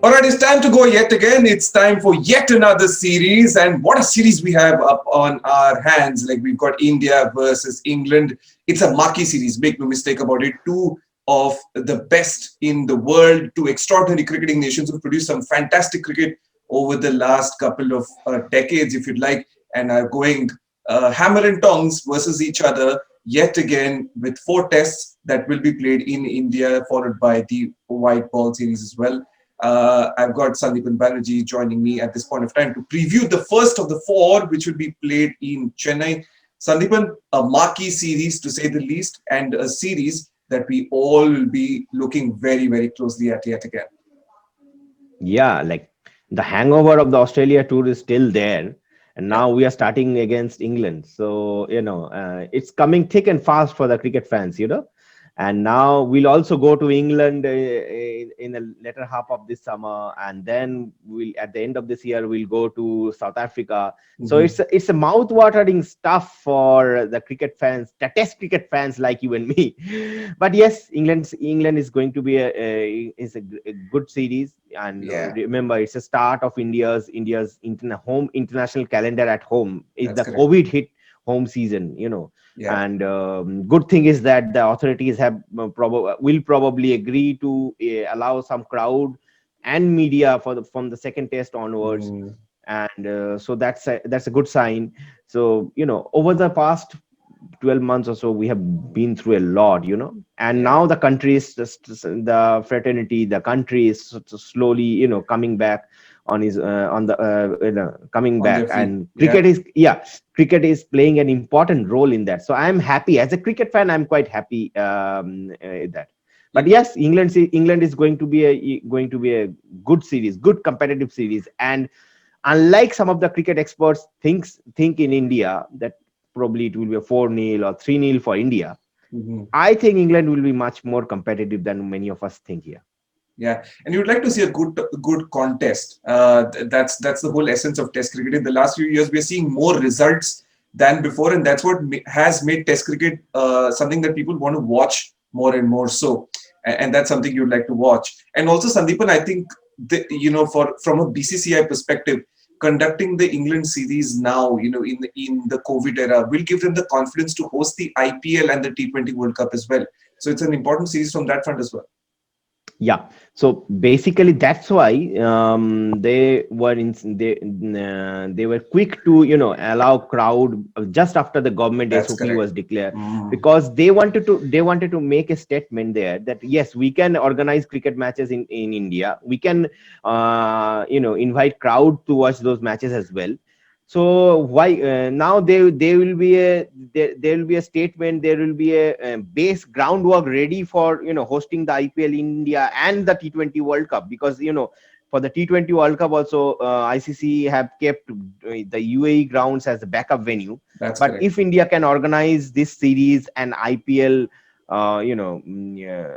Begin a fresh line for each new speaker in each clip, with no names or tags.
All right, it's time to go yet again. It's time for yet another series. And what a series we have up on our hands. Like we've got India versus England. It's a marquee series. Make no mistake about it. Two of the best in the world, two extraordinary cricketing nations who produced some fantastic cricket over the last couple of decades, if you'd like, and are going hammer and tongs versus each other yet again with four tests that will be played in India, followed by the white ball series as well. I've got Sandipan Banerjee joining me at this point of time to preview the first of the four, which will be played in Chennai. Sandipan, a marquee series to say the least, and a series that we all will be looking very, very closely at yet again.
Yeah, like the hangover of the Australia tour is still there. And
Yeah.
now we are starting against England. So, it's coming thick and fast for the cricket fans. And now we'll also go to England in the latter half of this summer. And then we'll, at the end of this year, we'll go to South Africa. So
Mhm.
it's a mouth-watering stuff for the cricket fans, the test cricket fans like you and me. But yes, England is going to be a good series. And
Yeah,
remember, it's a start of India's home international calendar at home. Is
that's
the
correct.
COVID hit home season.
Yeah,
And good thing is that the authorities have will probably agree to allow some crowd and media from the second test onwards.
mm,
And so that's a good sign. So over the past 12 months or so, we have been through a lot. And
yeah,
now the country is just the fraternity, the country is slowly coming back on the coming
on
back.
their feet.
And
Yeah,
cricket is playing an important role in that. So I'm happy as a cricket fan. I'm quite happy that.
yeah,
But yes, England is going to be a good series, good competitive series. And unlike some of the cricket experts think in India that probably it will be a 4-0 or 3-0 for India,
mhm,
I think England will be much more competitive than many of us think here.
yeah. And you'd like to see a good contest. That's the whole essence of Test cricket. In the last few years, we are seeing more results than before, and that's what has made Test cricket something that people want to watch more and more. So, and that's something you'd like to watch. And also, Sandeepan, I think for from a BCCI perspective, conducting the England series now, in the COVID era, will give them the confidence to host the IPL and the T20 World Cup as well. So it's an important series from that front as well.
Yeah. So basically, that's why they were quick to allow crowd just after the government
That's
SOP
correct.
was declared,
Mm,
because they wanted to make a statement there that yes, we can organize cricket matches in India. We can invite crowd to watch those matches as well. So why now they will be there will be a statement, there will be a base groundwork ready for hosting the IPL in India and the T20 World Cup, because for the T20 World Cup also ICC have kept the UAE grounds as a backup venue.
that's
But
correct.
if India can organize this series and IPL yeah,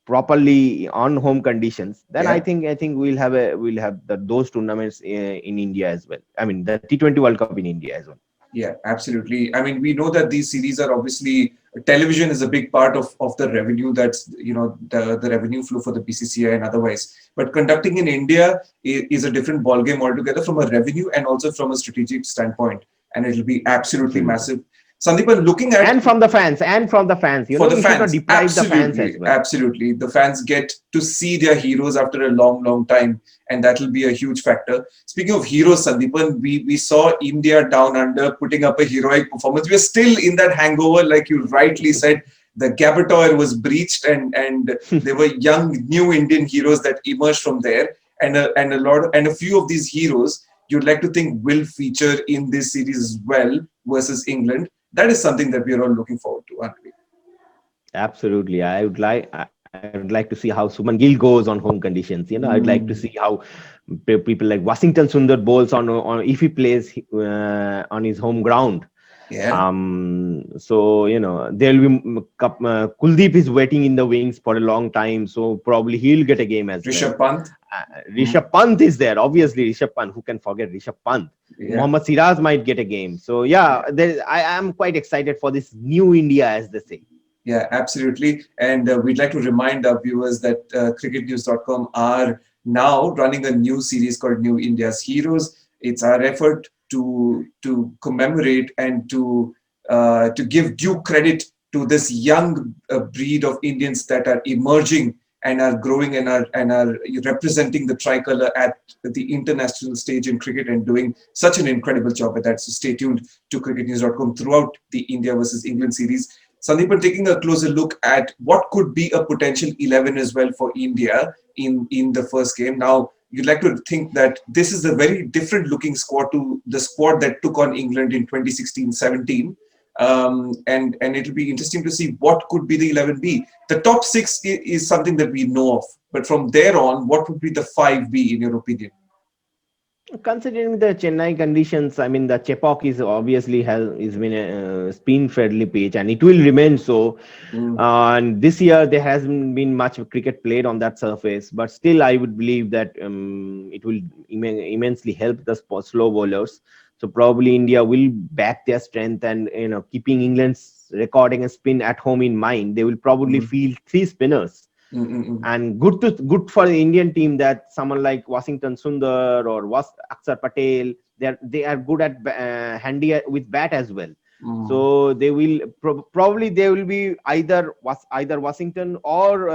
properly on home conditions, then I
Yeah.
think I think we'll have those tournaments in India as well. I mean, the T20 World Cup in India as well.
Yeah, absolutely. I mean, we know that these series are obviously television is a big part of the revenue that's the revenue flow for the BCCI and otherwise. But conducting in India is a different ballgame altogether from a revenue and also from a strategic standpoint, and it'll be absolutely
Absolutely.
massive. Sandeepan, looking at
And from the fans,
for the
we should not
fans,
deprive the fans
absolutely,
as well.
absolutely. The fans get to see their heroes after a long, long time, and that will be a huge factor. Speaking of heroes, Sandeepan, we saw India down under putting up a heroic performance. We're still in that hangover, like you rightly said. The Gabatoire was breached, and there were young, new Indian heroes that emerged from there, and a few of these heroes you'd like to think will feature in this series as well versus England. That is something that we are all looking forward to, aren't we?
Absolutely. I would like to see how Suman Gill goes on home conditions. I'd like to see
Mm,
how people like Washington Sundar bowls on if he plays on his home ground.
yeah.
So there'll be Kuldeep is waiting in the wings for a long time, so probably he'll get a game as well.
Rishabh Pant. Mm,
Rishabh Pant is there, obviously. Rishabh Pant, who can forget Rishabh Pant?
yeah.
Mohammad Siraj might get a game. So yeah,
Yeah.
I am quite excited for this new India, as they say.
Yeah, absolutely. And we'd like to remind our viewers that cricketnews.com are now running a new series called New India's Heroes. It's our effort to commemorate and to give due credit to this young breed of Indians that are emerging and are growing and are representing the tricolor at the international stage in cricket and doing such an incredible job at that. So stay tuned to cricketnews.com throughout the India versus England series. Sandeep, taking a closer look at what could be a potential 11 as well for India in the first game. Now, you'd like to think that this is a very different looking squad to the squad that took on England in 2016-17. And it'll be interesting to see what could be the 11 be. The top six is something that we know of, but from there on, what would be the five be in your opinion?
Considering the Chennai conditions, I mean the Chepauk is obviously has is been a spin friendly pitch, and it will remain so.
Mm,
And this year there hasn't been much cricket played on that surface, but still I would believe that it will immensely help the slow bowlers. So probably India will back their strength, and keeping England's recording a spin at home in mind, they will probably
mm,
field three spinners.
mm.
And good for the Indian team that someone like Washington Sundar or Akshar Patel, they are good at handy with bat as well.
Mm.
So they will probably they will be either Washington or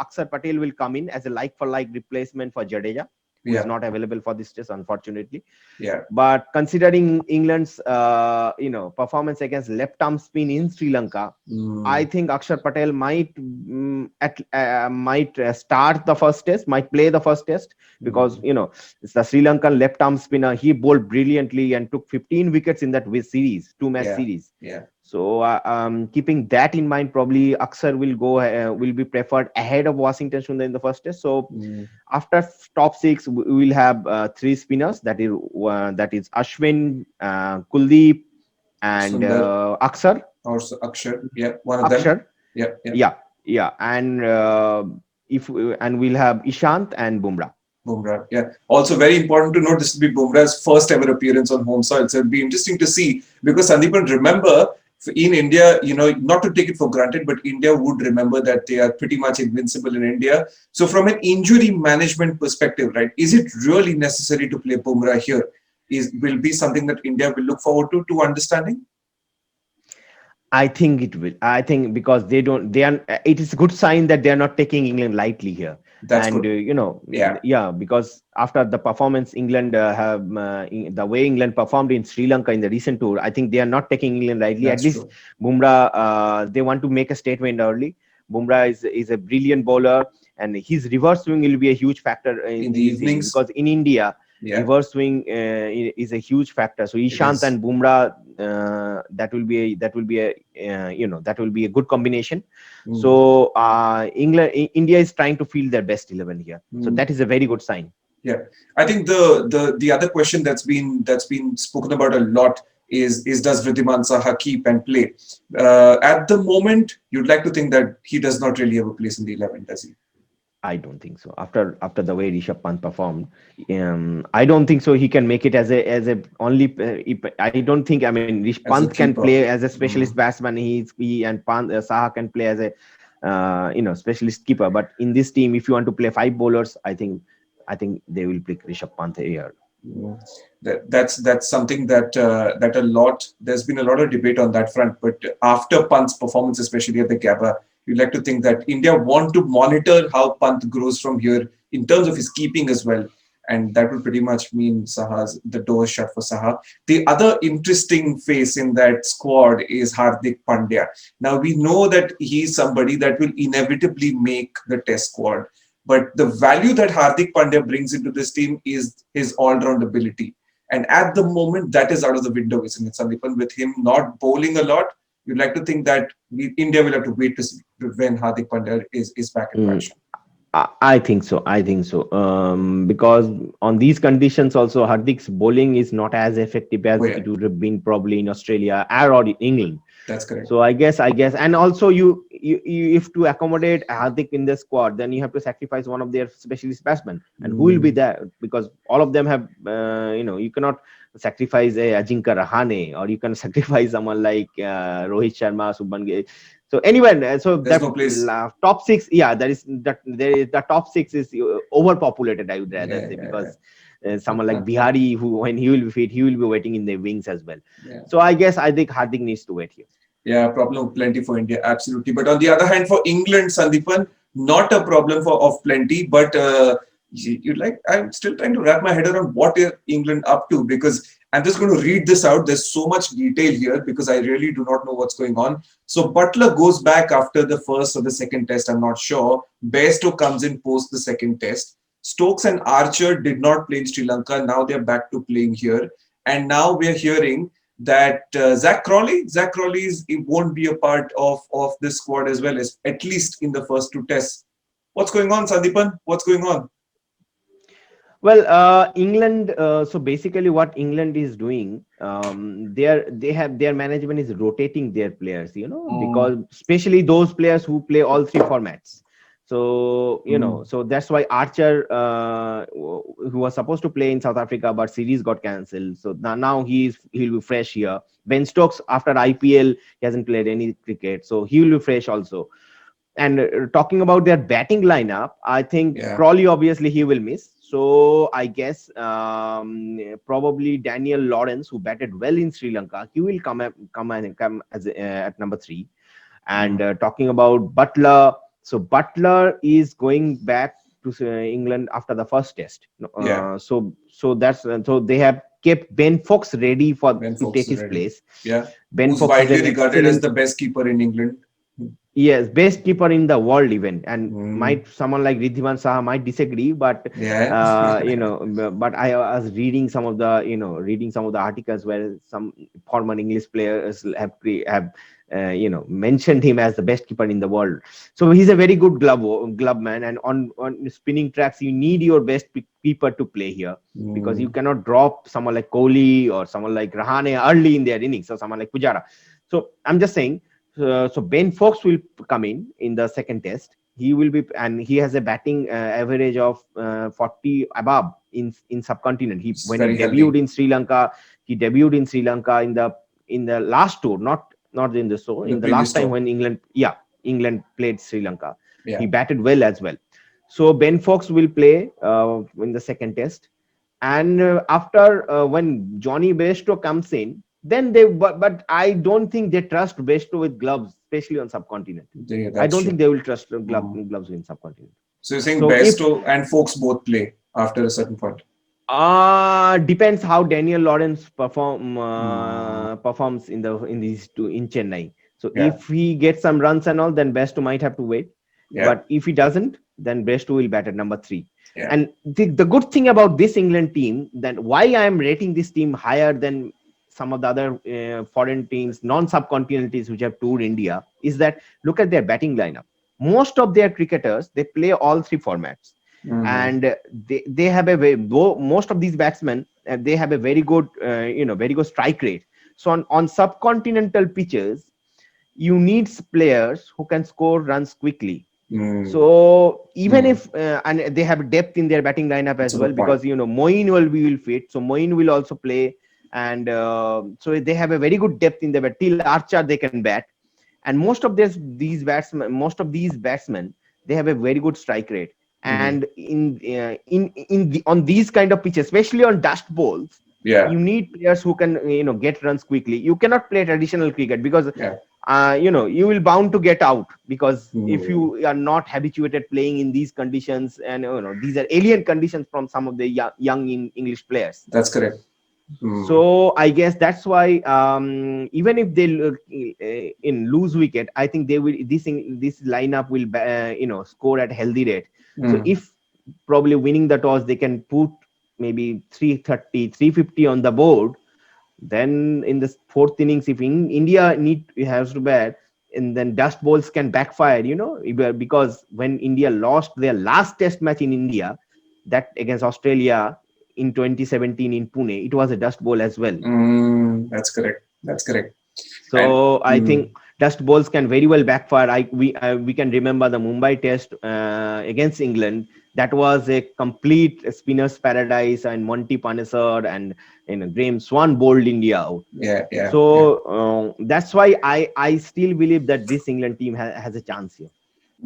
Akshar Patel will come in as a like for like replacement for Jadeja, who is
Yeah,
not available for this test unfortunately.
yeah.
But considering England's performance against left arm spin in Sri Lanka, I
Mm,
think Akshar Patel might start the first test, might play the first test, because
mm.
it's the Sri Lankan left arm spinner. He bowled brilliantly and took 15 wickets in that series, two-match
Yeah,
series.
yeah.
So keeping that in mind, probably Akshar will be preferred ahead of Washington Sundar in the first test. So
Mm.
after top six, we will have three spinners. That is Ashwin, Kuldeep, and
Sundar
Akshar.
or Akshar. Yeah, one of them.
Akshar,
Yeah, yeah.
yeah, yeah, and if and we'll have Ishant and Bumrah.
Bumrah. Yeah. Also, very important to note this will be Bumrah's first ever appearance on home soil. So it'll be interesting to see because Sandipan, remember, in India, not to take it for granted, but India would remember that they are pretty much invincible in India. So, from an injury management perspective, right, is it really necessary to play Bumrah here? Will be something that India will look forward to understanding.
I think it will. I think because they don't, they are. It is a good sign that they are not taking England lightly here.
That's
And
good. Yeah.
yeah, because after the performance England the way England performed in Sri Lanka in the recent tour, I think they are not taking England lightly. At
That's
least
true.
Bumrah, they want to make a statement early. Bumrah is a brilliant bowler, and his reverse swing will be a huge factor
In the
in this series,
evenings.
because in India
Yeah,
reverse swing is a huge factor. So
it
Ishant
is.
and Bumrah, that will be a good combination.
Mm.
So India is trying to field their best 11 here. So
Mm.
that is a very good sign.
Yeah, I think the other question that's been spoken about a lot is does Vridhiman Saha keep and play? At the moment, you'd like to think that he does not really have a place in the 11, does he?
I don't think so. After the way Rishabh Pant performed, I don't think so. He can make it as a only. I don't think. I mean, Rishabh
As a
Pant can
keeper?
play as a specialist
Mm.
batsman. He and Saha can play as a specialist keeper. But in this team, if you want to play five bowlers, I think they will pick Rishabh Pant here.
Mm. That's something that a lot. There's been a lot of debate on that front. But after Pant's performance, especially at the Gabba, you'd like to think that India want to monitor how Pant grows from here in terms of his keeping as well, and that will pretty much mean Saha's the door is shut for Saha. The other interesting face in that squad is Hardik Pandya. Now we know that he's somebody that will inevitably make the Test squad. But the value that Hardik Pandya brings into this team is his all-round ability. And at the moment, that is out of the window, isn't it, Sandipan? With him not bowling a lot, you'd like to think that India will have to wait to see when Hardik Pandya is back in
Mm.
action.
I think so. I think so. Because on these conditions, also Hardik's bowling is not as effective
Oh,
as
yeah,
it would have been probably in Australia or in England.
that's correct.
So I guess, and also you if to accommodate Hardik in the squad, then you have to sacrifice one of their specialist batsmen, and who will be
Mm,
there? Because all of them have, you cannot sacrifice a Ajinkya Rahane, or you can sacrifice someone like Rohit Sharma, Subban Gill. So anyway, so
There's
that
no place.
top six, yeah, the top six is overpopulated, I would rather
Yeah,
say,
yeah,
because someone like Bihari, who when he will be fit, he will be waiting in the wings as well.
yeah.
So I think Hardik needs to wait here.
Yeah, problem plenty for India, absolutely. But on the other hand, for England, Sandipan, not a problem for of plenty. But you like, I'm still trying to wrap my head around what is England up to, because I'm just going to read this out. There's so much detail here because I really do not know what's going on. So Butler goes back after the first or the second test. I'm not sure. Bairstow comes in post the second test. Stokes and Archer did not play in Sri Lanka. Now they're back to playing here. And now we're hearing that Zach Crawley it won't be a part of this squad as well, as at least in the first two tests. What's going on, Sandipan? What's going on?
Well, England. So basically, what England is doing, their management is rotating their players.
Mm,
Because especially those players who play all three formats. So
mm,
so that's why Archer, who was supposed to play in South Africa, but series got cancelled. So now he'll be fresh here. Ben Stokes, after IPL, he hasn't played any cricket, so he will be fresh also. And talking about their batting lineup, I think
yeah,
Crawley, obviously he will miss. So I guess probably Daniel Lawrence, who batted well in Sri Lanka, he will come as at number three. And
mm,
talking about Butler, so Butler is going back to England after the first test.
yeah.
So they have kept Ben Fox ready
Ben
to
Fox
take
is
his
ready.
place.
Yeah,
Ben
who's
Fox is
widely
an
regarded as
excellent.
the best keeper in England.
Yes, best keeper in the world even, and
Mm,
might someone like Ridhiman Saha might disagree, but
yeah,
but I was reading some of the reading some of the articles where some former English players have mentioned him as the best keeper in the world. So he's a very good glove man, and on spinning tracks you need your best keeper to play here, because you
mm,
cannot drop someone like Kohli or someone like Rahane early in their innings, or someone like Pujara. So I'm just saying, so Ben Fox will come in the second test. He will be, and he has a batting average of 40 above in subcontinent. He
it's
when he
very healthy.
debuted in Sri Lanka, he debuted in Sri Lanka in the last tour, not in the show,
The
in the
previous
last time
tour.
when England played Sri Lanka. He
Yeah.
batted well as well. So Ben Fox will play in the second test, and after when Johnny Bairstow comes in, then but I don't think they trust Bairstow with gloves, especially on subcontinent. I
That's
don't think
true.
they will trust
Mm.
gloves in subcontinent.
So you're saying
So if
Bairstow and Fox both play after a certain point.
depends how Daniel Lawrence
Mm.
performs in these two in Chennai. So
Yeah,
if he gets some runs and all, then Bairstow might have to wait.
yeah,
But if he doesn't, then Bairstow will bat at number three.
yeah.
And the good thing about this England team, that why I am rating this team higher than some of the other foreign teams, non-subcontinental teams which have toured India, is that look at their batting lineup. Most of their cricketers, they play all three formats,
Mm.
and they have most of these batsmen, they have a very good strike rate. So on subcontinental pitches, you need players who can score runs quickly.
Mm.
So even
Mm.
if and they have depth in their batting lineup
That's
as
a
well,
good point.
because Moeen will fit, so Moeen will also play. And so they have a very good depth in the bat. Till Archer they can bat, and most of these batsmen, they have a very good strike rate.
Mm.
And on these kind of pitches, especially on dust bowls,
Yeah,
you need players who can get runs quickly. You cannot play traditional cricket, because
yeah.
you will bound to get out, because if
Mm.
you are not habituated playing in these conditions, and these are alien conditions from some of the young English players.
That's correct. Mm.
So I guess that's why, even if they in lose wicket, I think they will this lineup will score at healthy rate. So
Mm.
if probably winning the toss, they can put maybe 330, 350 on the board. Then in the fourth innings, if India has to bat, and then dust balls can backfire, because when India lost their last test match in India, that against Australia in 2017 in Pune, it was a dust bowl as well.
Mm. That's correct. That's correct. And
So I
mm.
think dust balls can very well backfire. We can remember the Mumbai test against England. that was a complete spinner's paradise, and Monty Panesar and Graham Swan bowled India out.
Yeah, yeah, yeah.
So that's why I still believe that this England team has a chance here.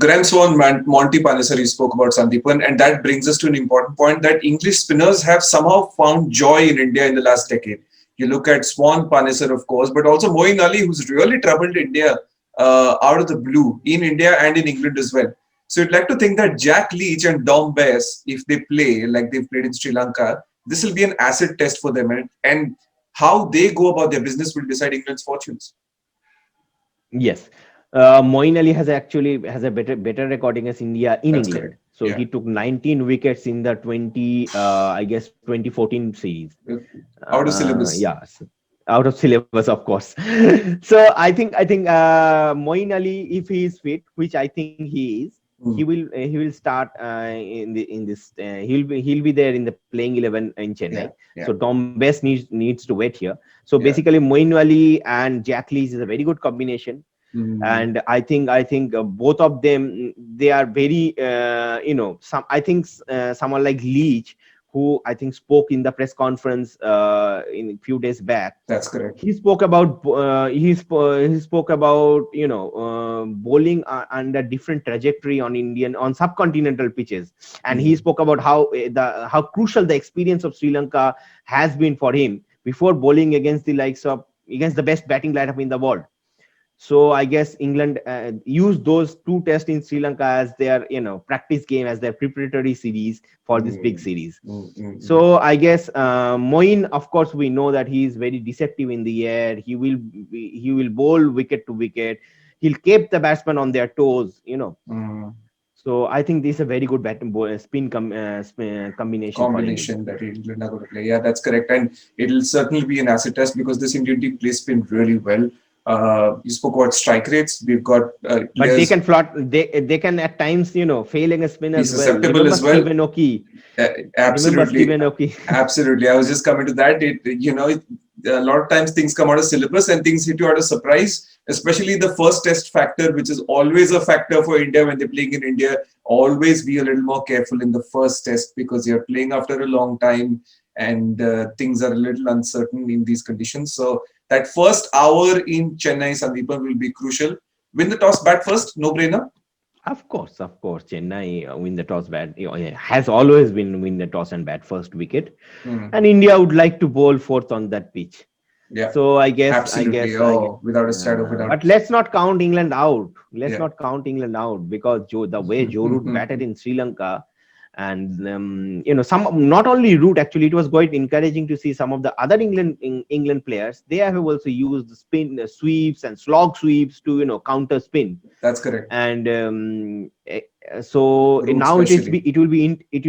Graham Swan, Monty Panesar, spoke about Sandipan, and that brings us to an important point that English spinners have somehow found joy in India in the last decade. You look at Swan, Panesar, of course, but also Moeen Ali, who's really troubled India out of the blue in India and in England as well. So you'd like to think that Jack Leach and Dom Bess, if they play like they've played in Sri Lanka, this will be an acid test for them, and how they go about their business will decide England's fortunes.
Yes, Moeen Ali has a better record against India in
That's
England.
correct.
So
Yeah.
he took 19 wickets in the 2014 series.
Out of syllabus.
Yes, out of syllabus, of course. So I think Moeen Ali, if he is fit, which I think he is,
Mm.
he will start in this. He'll be there in the playing 11 in
Yeah,
Chennai.
yeah,
So Tom Best needs to wait here. So
yeah.
basically, Moeen Ali and Jack Leach is a very good combination,
Mm.
and I think both of them, they are very some, I think someone like Leach, who I think spoke in the press conference in a few days back.
That's correct.
He spoke about bowling under different trajectory on Indian on subcontinental pitches, and he
Mm.
spoke about how crucial the experience of Sri Lanka has been for him before bowling against the best batting lineup in the world. So I guess England used those two tests in Sri Lanka as their practice game, as their preparatory series for this big
Mm.
series.
Mm, mm, mm.
So I guess Moeen, of course, we know that he is very deceptive in the air. He will bowl wicket to wicket. He'll keep the batsman on their toes.
Mm.
So I think this is a very good spin combination for England.
Combination that England are going to play. Yeah, that's correct. And it'll certainly be an acid test because this Indian team plays spin really well. You spoke about strike rates. We've got
But they
players
can they can at times failing a spin
be
as well.
susceptible
Remember
as well.
Stephen O'Key. Remember
Absolutely.
Stephen O'Key.
Absolutely. I was just coming to that. A lot of times things come out of syllabus and things hit you out of surprise, especially the first test factor, which is always a factor for India when they're playing in India. Always be a little more careful in the first test because you're playing after a long time and things are a little uncertain in these conditions. So that first hour in Chennai, Sandipan, will be crucial. Win the toss, bat first, no brainer.
Of course. Chennai win the toss bat. Has always been win the toss and bat first wicket,
Hmm.
and India would like to bowl fourth on that pitch.
Yeah,
So
absolutely. Oh, without a shadow of a doubt.
but let's not count England out.
Yeah.
Because the way Joe Root batted in Sri Lanka, and some, not only Root, actually it was quite encouraging to see some of the other England players. They have also used spin sweeps and slog sweeps to counter spin.
That's correct.
And so
Root
now
especially.
it will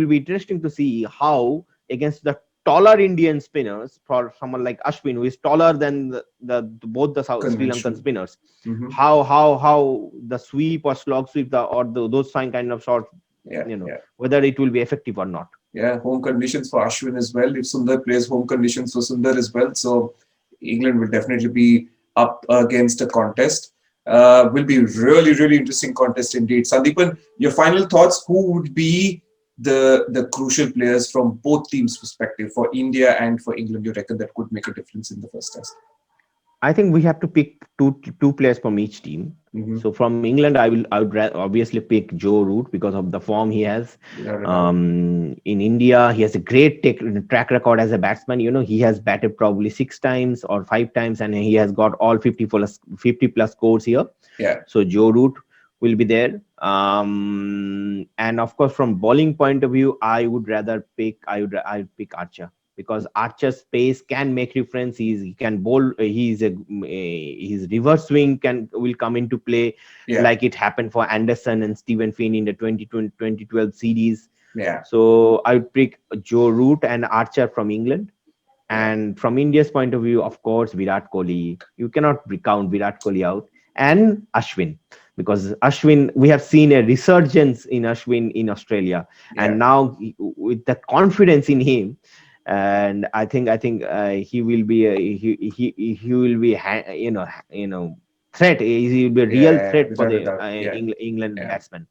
be interesting to see how against the taller Indian spinners, for someone like Ashwin, who is taller than both the Sri Lankan
Conventional.
spinners,
Mhm.
how the sweep or slog sweep those kind of shots,
Yeah, yeah.
whether it will be effective or not.
Yeah, home conditions for Ashwin as well. If Sundar plays, home conditions for Sundar as well. So England will definitely be up against a contest. Will be really, really interesting contest indeed. Sandipan, your final thoughts? Who would be the crucial players from both teams' perspective for India and for England? You reckon that could make a difference in the first test?
I think we have to pick two players from each team.
Mm-hmm.
So from England, I would obviously pick Joe Root because of the form he has.
Without a doubt.
In India, he has a great track record as a batsman. He has batted probably 6 times or 5 times, and he has got all 50 plus scores here.
Yeah.
So Joe Root will be there. And of course, from bowling point of view, I would pick Archer, because Archer's pace can make difference. He can bowl. His reverse swing will come into play,
Yeah.
like it happened for Anderson and Stephen Finn in the 2012 series.
Yeah.
So I would pick Joe Root and Archer from England.
Yeah.
And from India's point of view, of course, Virat Kohli. You cannot count Virat Kohli out. And Ashwin, because Ashwin, we have seen a resurgence in Ashwin in Australia,
Yeah.
and now with the confidence in him, and I think he will be he will be threat. He will be a real
Yeah.
threat for
Without a
the
doubt. Yeah.
England
Yeah.
batsmen.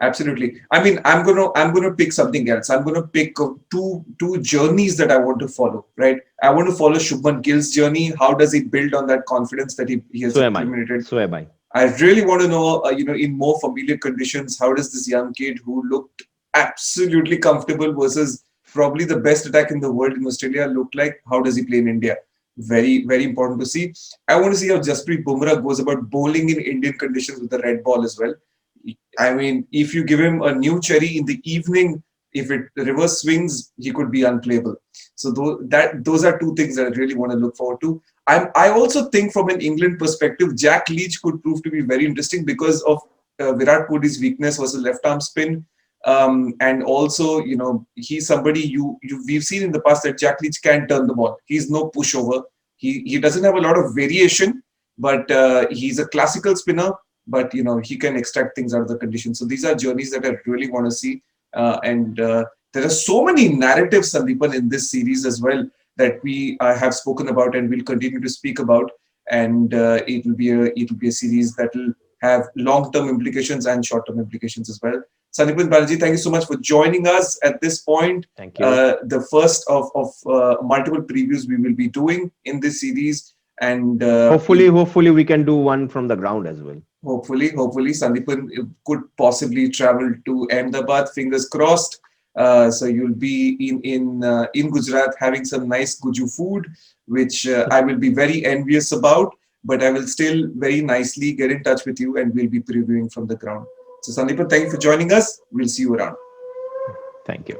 Absolutely. I mean, I'm gonna pick something else. I'm gonna pick two journeys that I want to follow. Right. I want to follow Shubman Gill's journey. How does he build on that confidence that he has
So am I.
accumulated?
So am I.
I really want to know, in more familiar conditions, how does this young kid who looked absolutely comfortable versus probably the best attack in the world in Australia look like? How does he play in India? Very, very important to see. I want to see how Jasprit Bumrah goes about bowling in Indian conditions with the red ball as well. I mean, if you give him a new cherry in the evening, if it reverse swings, he could be unplayable. So those are two things that I really want to look forward to. I also think from an England perspective, Jack Leach could prove to be very interesting because of Virat Kohli's weakness versus left arm spin. And also, he's somebody we've seen in the past that Jack Leach can turn the ball. He's no pushover. He doesn't have a lot of variation, but he's a classical spinner. But he can extract things out of the conditions. So these are journeys that I really want to see. And there are so many narratives, Sandipan, in this series as well that we have spoken about and will continue to speak about. And it will be a series that will have long-term implications and short-term implications as well. Sandipan Banerjee, thank you so much for joining us at this point.
Thank you.
The first of multiple previews we will be doing in this series. And
Hopefully we can do one from the ground as well.
Hopefully, Sandipan could possibly travel to Ahmedabad. Fingers crossed. So you'll be in Gujarat having some nice Guju food, which I will be very envious about. But I will still very nicely get in touch with you, and we'll be previewing from the ground. So Sandipan, thank you for joining us. We'll see you around.
Thank you.